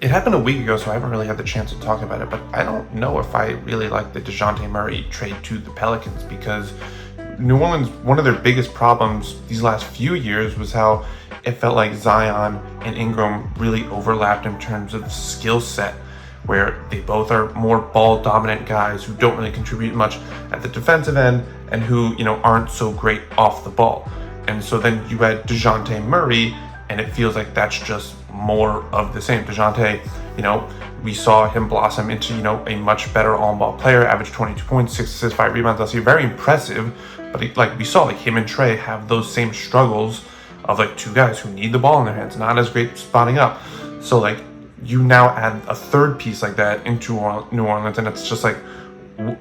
It happened a week ago, so I haven't really had the chance to talk about it, but I don't know if I really like the Dejounte Murray trade to the Pelicans because New Orleans, one of their biggest problems these last few years was how it felt like Zion and Ingram really overlapped in terms of skill set, where they both are more ball dominant guys who don't really contribute much at the defensive end and who, aren't so great off the ball. And so then you add Dejounte Murray, and it feels like that's just more of the same. Dejounte, we saw him blossom into, a much better on-ball player, average 22 points, 6 assists, 5 rebounds last year. Very impressive, but we saw him and Trey have those same struggles of two guys who need the ball in their hands, not as great spotting up. So you now add a third piece like that into New Orleans, and it's just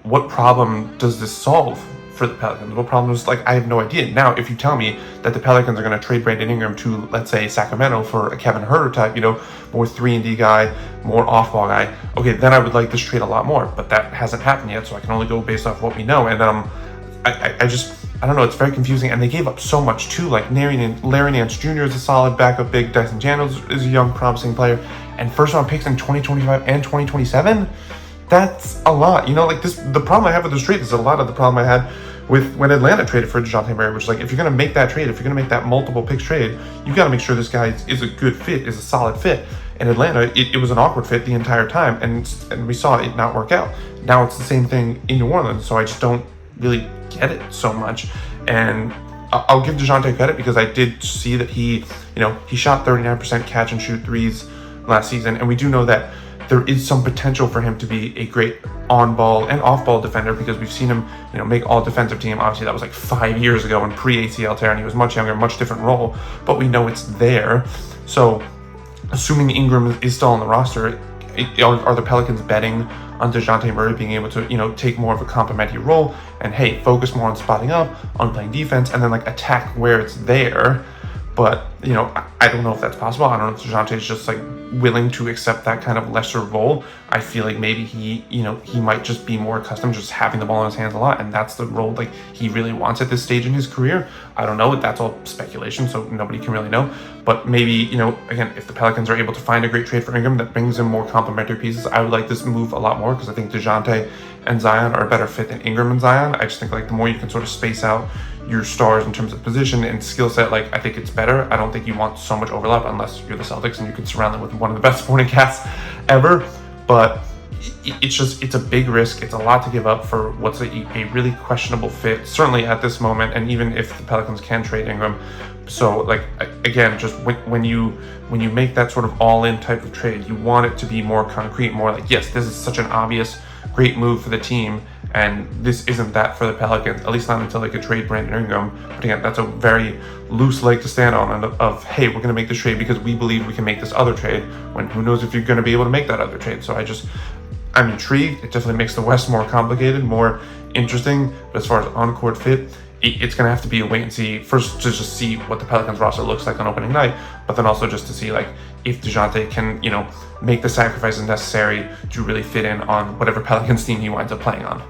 what problem does this solve for the Pelicans? What problem is I have no idea. Now, if you tell me that the Pelicans are going to trade Brandon Ingram to, let's say, Sacramento for a Kevin Huerter type, more 3-and-D guy, more off-ball guy, okay, then I would like this trade a lot more. But that hasn't happened yet, so I can only go based off what we know. And I don't know, it's very confusing. And they gave up so much too. Larry Nance Jr. is a solid backup big. Dyson Daniels is a young, promising player. And first-round picks in 2025 and 2027. That's a lot. The problem I have with this trade is a lot of the problem I had with when Atlanta traded for Dejounte Murray, which is if you're going to make that trade, if you're going to make that multiple picks trade, you got to make sure this guy is a good fit, is a solid fit. In Atlanta, it was an awkward fit the entire time, and we saw it not work out. Now it's the same thing in New Orleans, so I just don't really get it so much. And I'll give Dejounte credit because I did see that he shot 39% catch and shoot threes last season, and we do know that there is some potential for him to be a great on-ball and off-ball defender because we've seen him, make all defensive team. Obviously, that was 5 years ago in pre-ACL tear, and he was much younger, much different role, but we know it's there. So, assuming Ingram is still on the roster, are the Pelicans betting on Dejounte Murray being able to, take more of a complementary role and, hey, focus more on spotting up, on playing defense, and then, attack where it's there? But, I don't know if that's possible. I don't know if Dejounte is just willing to accept that kind of lesser role. I feel like maybe he might just be more accustomed to just having the ball in his hands a lot, and that's the role he really wants at this stage in his career. I don't know. That's all speculation, so nobody can really know. But maybe, again, if the Pelicans are able to find a great trade for Ingram that brings him more complementary pieces, I would like this move a lot more because I think Dejounte and Zion are a better fit than Ingram and Zion. I just think the more you can sort of space out your stars in terms of position and skill set, I think it's better. I don't think you want so much overlap unless you're the Celtics and you can surround them with one of the best supporting casts ever. But it's a big risk. It's a lot to give up for what's a really questionable fit, certainly at this moment, and even if the Pelicans can trade Ingram. So again, just when you make that sort of all-in type of trade, you want it to be more concrete, more yes, this is such an obvious great move for the team, and this isn't that for the Pelicans, at least not until they could trade Brandon Ingram. But again, that's a very loose leg to stand on of hey, we're going to make this trade because we believe we can make this other trade, when who knows if you're going to be able to make that other trade. So I'm intrigued. It definitely makes the West more complicated, more interesting. But as far as on-court fit, it's going to have to be a wait and see. First, to just see what the Pelicans roster looks like on opening night, but then also just to see if Dejounte can, make the sacrifices necessary to really fit in on whatever Pelicans team he winds up playing on.